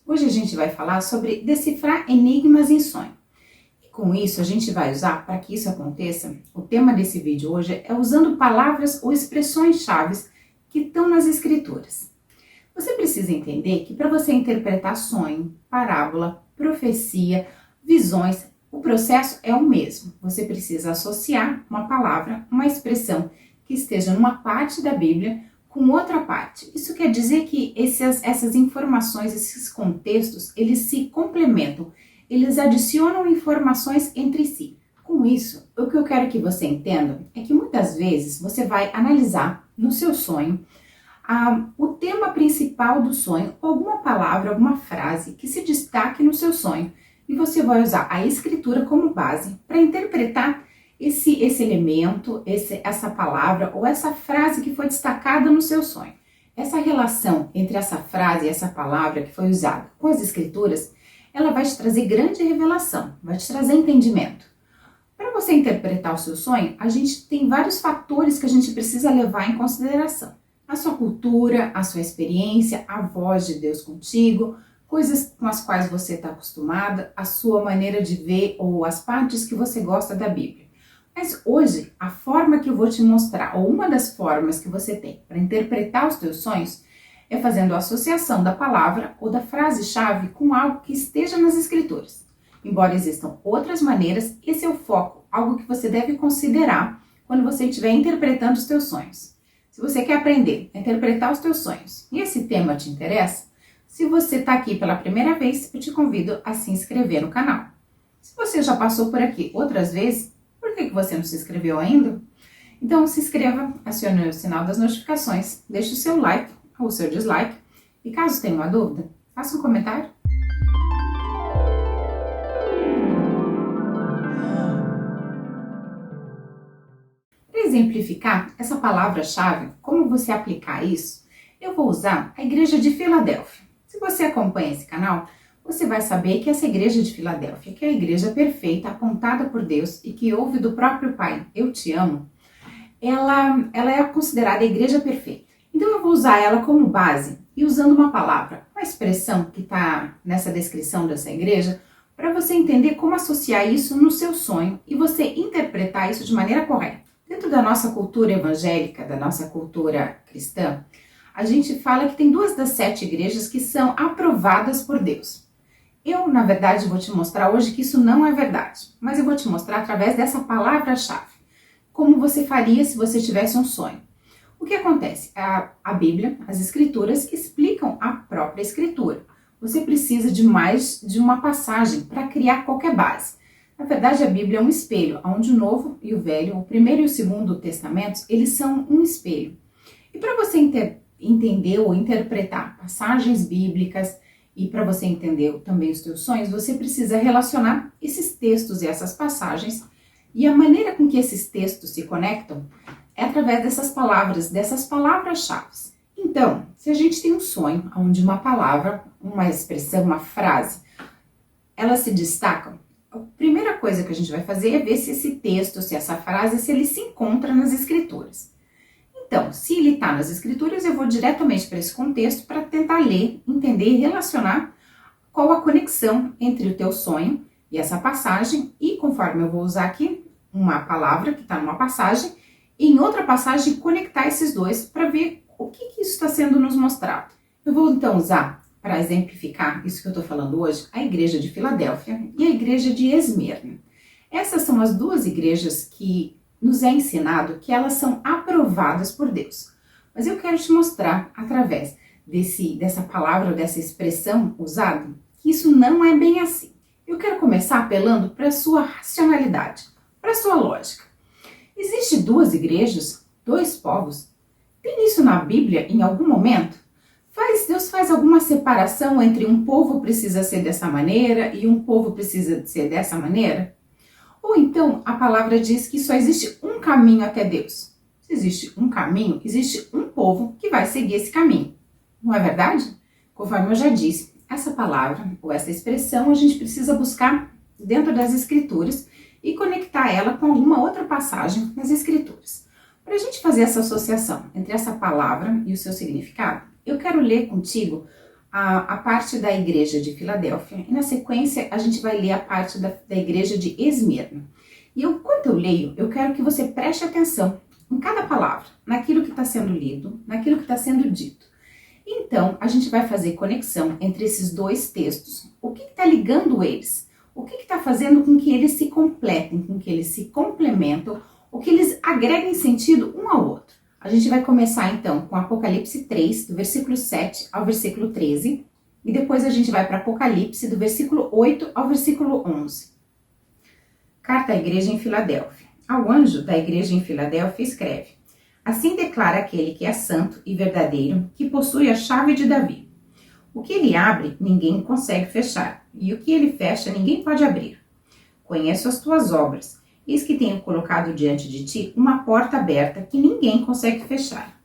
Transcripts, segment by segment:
Hoje a gente vai falar sobre decifrar enigmas em sonho. E com isso a gente vai usar, para que isso aconteça, o tema desse vídeo hoje é usando palavras ou expressões-chave que estão nas escrituras. Você precisa entender que para você interpretar sonho, parábola, profecia, visões, o processo é o mesmo. Você precisa associar uma palavra, uma expressão que esteja numa parte da Bíblia com outra parte. Isso quer dizer que essas informações, esses contextos, eles se complementam, eles adicionam informações entre si. Com isso, o que eu quero que você entenda é que muitas vezes você vai analisar no seu sonho o tema principal do sonho, alguma palavra, alguma frase que se destaque no seu sonho, e você vai usar a escritura como base para interpretar esse elemento, essa palavra ou essa frase que foi destacada no seu sonho. Essa relação entre essa frase e essa palavra que foi usada com as escrituras, ela vai te trazer grande revelação, vai te trazer entendimento. Para você interpretar o seu sonho, a gente tem vários fatores que a gente precisa levar em consideração. A sua cultura, a sua experiência, a voz de Deus contigo, coisas com as quais você está acostumada, a sua maneira de ver ou as partes que você gosta da Bíblia. Mas hoje, a forma que eu vou te mostrar, ou uma das formas que você tem para interpretar os teus sonhos, é fazendo a associação da palavra ou da frase-chave com algo que esteja nas escrituras. Embora existam outras maneiras, esse é o foco, algo que você deve considerar quando você estiver interpretando os teus sonhos. Se você quer aprender a interpretar os teus sonhos e esse tema te interessa, se você está aqui pela primeira vez, eu te convido a se inscrever no canal. Se você já passou por aqui outras vezes, por que você não se inscreveu ainda? Então se inscreva, acione o sinal das notificações, deixe o seu like ou o seu dislike e caso tenha uma dúvida, faça um comentário. Para exemplificar essa palavra-chave, como você aplicar isso, eu vou usar a Igreja de Filadélfia. Se você acompanha esse canal, você vai saber que essa Igreja de Filadélfia, que é a igreja perfeita, apontada por Deus e que ouve do próprio Pai, eu te amo, ela é considerada a igreja perfeita. Então eu vou usar ela como base e usando uma palavra, uma expressão que está nessa descrição dessa igreja, para você entender como associar isso no seu sonho e você interpretar isso de maneira correta. Dentro da nossa cultura evangélica, da nossa cultura cristã, a gente fala que tem 2 das 7 igrejas que são aprovadas por Deus. Eu, na verdade, vou te mostrar hoje que isso não é verdade, mas eu vou te mostrar através dessa palavra-chave, como você faria se você tivesse um sonho. O que acontece? A Bíblia, as escrituras, explicam a própria escritura. Você precisa de mais de uma passagem para criar qualquer base. Na verdade, a Bíblia é um espelho, onde o Novo e o Velho, o Primeiro e o Segundo Testamentos, eles são um espelho. E para você entender ou interpretar passagens bíblicas e para você entender também os teus sonhos, você precisa relacionar esses textos e essas passagens, e a maneira com que esses textos se conectam é através dessas palavras-chave. Então, se a gente tem um sonho onde uma palavra, uma expressão, uma frase, elas se destacam, a primeira coisa que a gente vai fazer é ver se esse texto, se essa frase, se ele se encontra nas escrituras. Então, se ele está nas escrituras, eu vou diretamente para esse contexto para tentar ler, entender e relacionar qual a conexão entre o teu sonho e essa passagem, e conforme eu vou usar aqui uma palavra que está numa passagem, e em outra passagem conectar esses dois para ver o que isso está sendo nos mostrado. Eu vou então usar, para exemplificar isso que eu estou falando hoje, a Igreja de Filadélfia e a Igreja de Esmirna. Essas são as 2 igrejas que nos é ensinado que elas são aprovadas por Deus. Mas eu quero te mostrar, através dessa palavra, dessa expressão usada, que isso não é bem assim. Eu quero começar apelando para a sua racionalidade, para a sua lógica. Existem 2 igrejas, 2 povos? Tem isso na Bíblia em algum momento? Deus faz alguma separação entre um povo precisa ser dessa maneira e um povo precisa ser dessa maneira? Ou então a palavra diz que só existe um caminho até Deus. Se existe um caminho, existe um povo que vai seguir esse caminho. Não é verdade? Conforme eu já disse, essa palavra ou essa expressão a gente precisa buscar dentro das escrituras e conectar ela com alguma outra passagem nas escrituras. Para a gente fazer essa associação entre essa palavra e o seu significado, eu quero ler contigo a parte da igreja de Filadélfia e na sequência a gente vai ler a parte da igreja de Esmirna. E enquanto eu leio, eu quero que você preste atenção em cada palavra, naquilo que está sendo lido, naquilo que está sendo dito. Então, a gente vai fazer conexão entre esses dois textos. O que está ligando eles? O que está fazendo com que eles se completem, com que eles se complementam, o que eles agreguem sentido um ao outro? A gente vai começar então com Apocalipse 3, do versículo 7 ao versículo 13, e depois a gente vai para Apocalipse, do versículo 8 ao versículo 11. Carta à igreja em Filadélfia. Ao anjo da igreja em Filadélfia escreve: assim declara aquele que é santo e verdadeiro, que possui a chave de Davi. O que ele abre, ninguém consegue fechar, e o que ele fecha, ninguém pode abrir. Conheço as tuas obras, eis que tenho colocado diante de ti uma porta aberta que ninguém consegue fechar.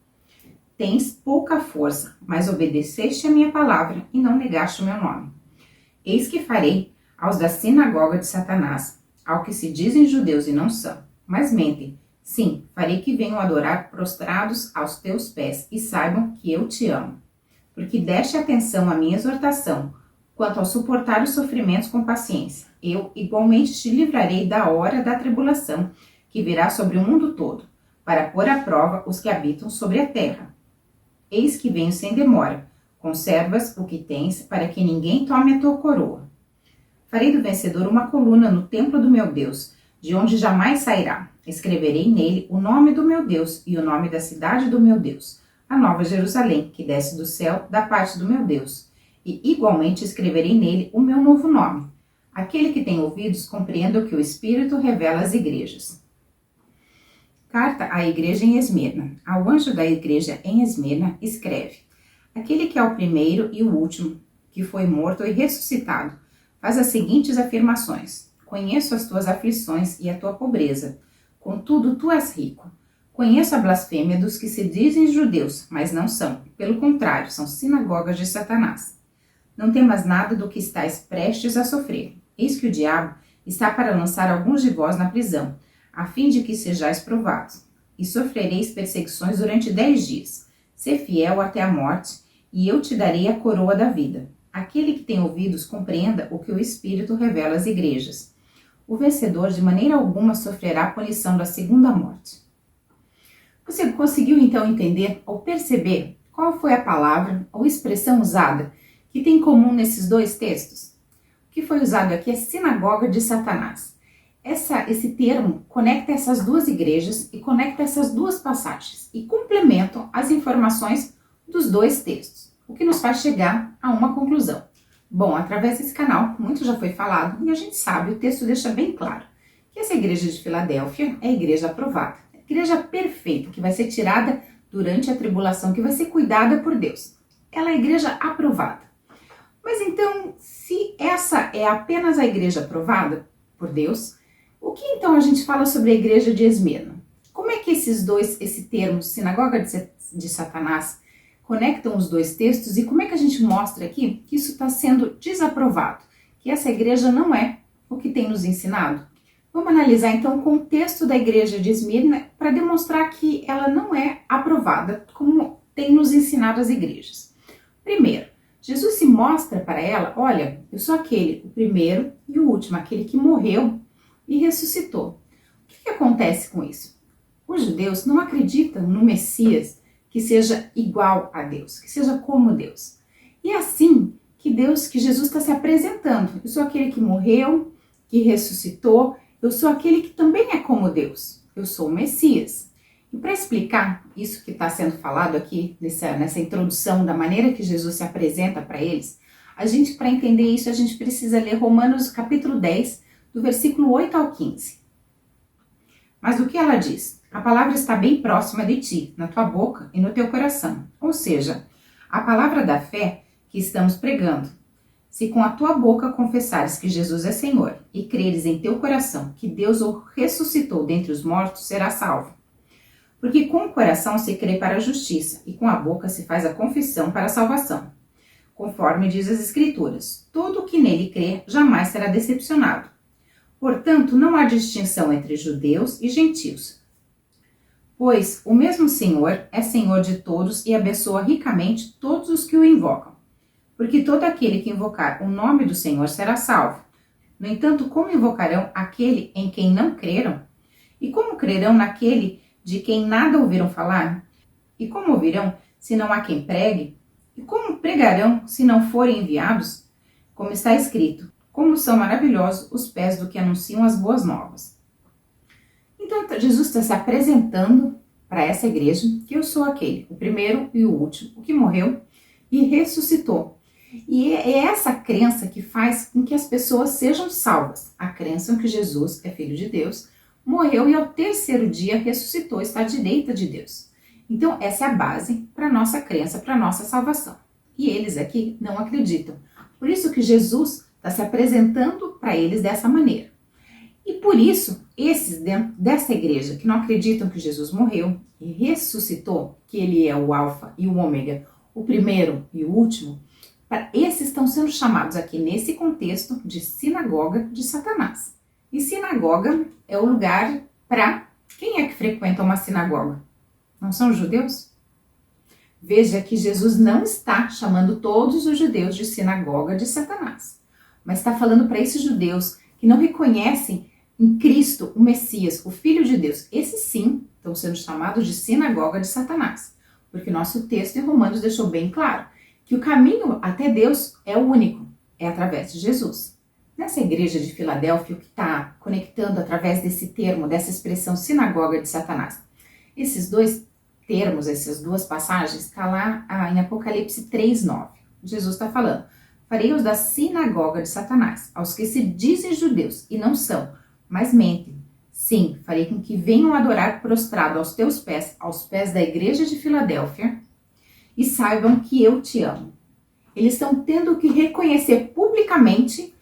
Tens pouca força, mas obedeceste a minha palavra e não negaste o meu nome. Eis que farei aos da sinagoga de Satanás, ao que se dizem judeus e não são, mas mentem. Sim, farei que venham adorar prostrados aos teus pés e saibam que eu te amo. Porque deste atenção à minha exortação, quanto ao suportar os sofrimentos com paciência, eu igualmente te livrarei da hora da tribulação, que virá sobre o mundo todo, para pôr à prova os que habitam sobre a terra. Eis que venho sem demora, conservas o que tens, para que ninguém tome a tua coroa. Farei do vencedor uma coluna no templo do meu Deus, de onde jamais sairá. Escreverei nele o nome do meu Deus e o nome da cidade do meu Deus, a nova Jerusalém, que desce do céu da parte do meu Deus. E igualmente escreverei nele o meu novo nome. Aquele que tem ouvidos, compreenda o que o Espírito revela às igrejas. Carta à igreja em Esmirna. Ao anjo da igreja em Esmirna escreve: aquele que é o primeiro e o último, que foi morto e ressuscitado, faz as seguintes afirmações: conheço as tuas aflições e a tua pobreza, contudo tu és rico. Conheço a blasfêmia dos que se dizem judeus, mas não são. Pelo contrário, são sinagogas de Satanás. Não temas nada do que estáis prestes a sofrer. Eis que o diabo está para lançar alguns de vós na prisão, a fim de que sejais provados. E sofrereis perseguições durante 10 dias. Sê fiel até a morte, e eu te darei a coroa da vida. Aquele que tem ouvidos, compreenda o que o Espírito revela às igrejas. O vencedor de maneira alguma sofrerá a punição da segunda morte. Você conseguiu então entender ou perceber qual foi a palavra ou expressão usada que tem em comum nesses dois textos? O que foi usado aqui é sinagoga de Satanás. Esse termo conecta essas duas igrejas e conecta essas duas passagens e complementam as informações dos dois textos, o que nos faz chegar a uma conclusão. Bom, através desse canal, muito já foi falado e a gente sabe, o texto deixa bem claro que essa igreja de Filadélfia é a igreja aprovada, a igreja perfeita, que vai ser tirada durante a tribulação, que vai ser cuidada por Deus. Ela é a igreja aprovada. Mas então, se essa é apenas a igreja aprovada por Deus, o que então a gente fala sobre a igreja de Esmirna? Como é que esse termo, sinagoga de Satanás, conectam os dois textos e como é que a gente mostra aqui que isso está sendo desaprovado, que essa igreja não é o que tem nos ensinado? Vamos analisar então o contexto da igreja de Esmirna para demonstrar que ela não é aprovada como tem nos ensinado as igrejas. Primeiro, Jesus se mostra para ela: olha, eu sou aquele, o primeiro e o último, aquele que morreu e ressuscitou. O que acontece com isso? Os judeus não acreditam no Messias que seja igual a Deus, que seja como Deus. E é assim que Jesus está se apresentando. Eu sou aquele que morreu, que ressuscitou, eu sou aquele que também é como Deus. Eu sou o Messias. E para explicar isso que está sendo falado aqui, nessa introdução, da maneira que Jesus se apresenta para eles, para entender isso, a gente precisa ler Romanos capítulo 10, do versículo 8 ao 15. Mas o que ela diz? A palavra está bem próxima de ti, na tua boca e no teu coração. Ou seja, a palavra da fé que estamos pregando. Se com a tua boca confessares que Jesus é Senhor e creres em teu coração que Deus o ressuscitou dentre os mortos, serás salvo. Porque com o coração se crê para a justiça e com a boca se faz a confissão para a salvação. Conforme diz as Escrituras, todo o que nele crê jamais será decepcionado. Portanto, não há distinção entre judeus e gentios, pois o mesmo Senhor é Senhor de todos e abençoa ricamente todos os que o invocam. porque todo aquele que invocar o nome do Senhor será salvo. No entanto, como invocarão aquele em quem não creram? E como crerão naquele de quem nada ouviram falar? E como ouvirão se não há quem pregue? E como pregarão se não forem enviados? Como está escrito, como são maravilhosos os pés do que anunciam as boas novas. Então, Jesus está se apresentando para essa igreja que eu sou aquele, o primeiro e o último, o que morreu e ressuscitou. E é essa crença que faz com que as pessoas sejam salvas. A crença em que Jesus é Filho de Deus, morreu e ao terceiro dia ressuscitou, está à direita de Deus. Então, essa é a base para a nossa crença, para a nossa salvação. E eles aqui não acreditam. Por isso que Jesus está se apresentando para eles dessa maneira. E por isso, esses dentro dessa igreja que não acreditam que Jesus morreu e ressuscitou, que ele é o alfa e o ômega, o primeiro e o último, esses estão sendo chamados aqui nesse contexto de sinagoga de Satanás. E sinagoga é o lugar para quem é que frequenta uma sinagoga? Não são os judeus? Veja que Jesus não está chamando todos os judeus de sinagoga de Satanás, mas está falando para esses judeus que não reconhecem em Cristo o Messias, o Filho de Deus. Esses sim estão sendo chamados de sinagoga de Satanás, porque nosso texto em Romanos deixou bem claro que o caminho até Deus é o único, é através de Jesus. Nessa igreja de Filadélfia, o que está conectando através desse termo, dessa expressão sinagoga de Satanás, esses dois termos, essas duas passagens, está lá em Apocalipse 3:9. Jesus está falando, farei-os da sinagoga de Satanás, aos que se dizem judeus e não são, mas mentem. Sim, farei com que venham adorar prostrado aos teus pés, aos pés da igreja de Filadélfia, e saibam que eu te amo. Eles estão tendo que reconhecer publicamente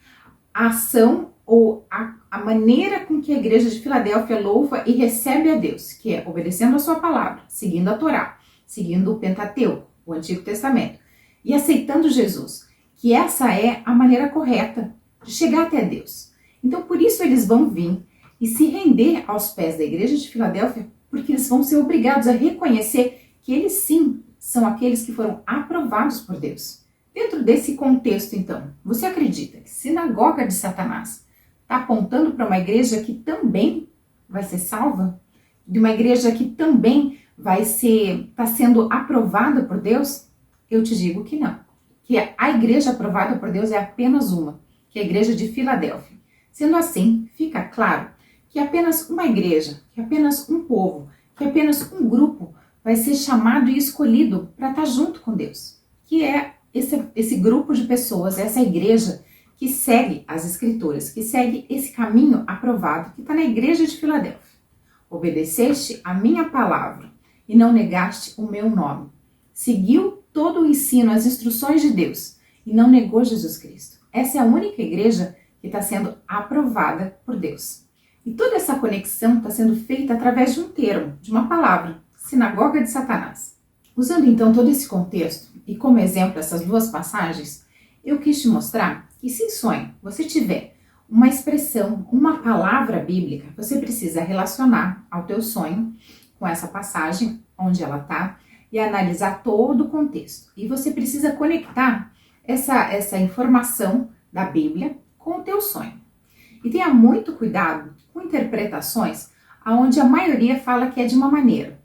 a ação ou a maneira com que a igreja de Filadélfia louva e recebe a Deus, que é obedecendo a sua palavra, seguindo a Torá, seguindo o Pentateuco, o Antigo Testamento, e aceitando Jesus, que essa é a maneira correta de chegar até Deus. Então, por isso eles vão vir e se render aos pés da igreja de Filadélfia, porque eles vão ser obrigados a reconhecer que eles sim são aqueles que foram aprovados por Deus. Dentro desse contexto, então, você acredita que sinagoga de Satanás está apontando para uma igreja que também vai ser salva? De uma igreja que também está sendo aprovada por Deus? Eu te digo que não. Que a igreja aprovada por Deus é apenas uma, que é a igreja de Filadélfia. Sendo assim, fica claro que apenas uma igreja, que apenas um povo, que apenas um grupo vai ser chamado e escolhido para estar junto com Deus, que é esse grupo de pessoas, essa igreja que segue as escrituras, que segue esse caminho aprovado, que está na igreja de Filadélfia. Obedeceste a minha palavra e não negaste o meu nome. Seguiu todo o ensino, as instruções de Deus e não negou Jesus Cristo. Essa é a única igreja que está sendo aprovada por Deus. E toda essa conexão está sendo feita através de um termo, de uma palavra, sinagoga de Satanás. Usando então todo esse contexto e como exemplo essas duas passagens, eu quis te mostrar que se em sonho você tiver uma expressão, uma palavra bíblica, você precisa relacionar ao teu sonho com essa passagem, onde ela está, e analisar todo o contexto. E você precisa conectar essa informação da Bíblia com o teu sonho. E tenha muito cuidado com interpretações onde a maioria fala que é de uma maneira.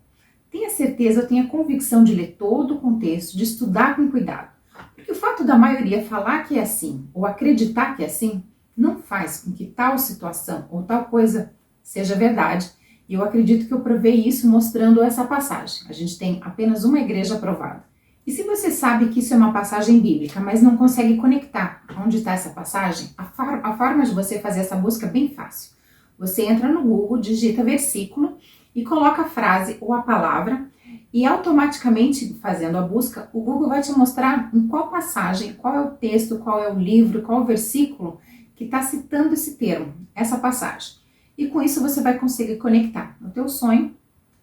Tenha certeza, tenha convicção de ler todo o contexto, de estudar com cuidado. Porque o fato da maioria falar que é assim, ou acreditar que é assim, não faz com que tal situação ou tal coisa seja verdade. E eu acredito que eu provei isso mostrando essa passagem. A gente tem apenas uma igreja aprovada. E se você sabe que isso é uma passagem bíblica, mas não consegue conectar onde está essa passagem, a forma de você fazer essa busca é bem fácil. Você entra no Google, digita versículo e coloca a frase ou a palavra e automaticamente, fazendo a busca, o Google vai te mostrar em qual passagem, qual é o texto, qual é o livro, qual é o versículo que está citando esse termo, essa passagem. E com isso você vai conseguir conectar no teu sonho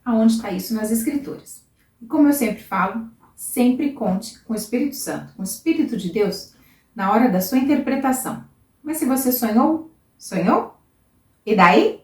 aonde está isso nas escrituras. E como eu sempre falo, sempre conte com o Espírito Santo, com o Espírito de Deus, na hora da sua interpretação. Mas se você sonhou, sonhou? E daí?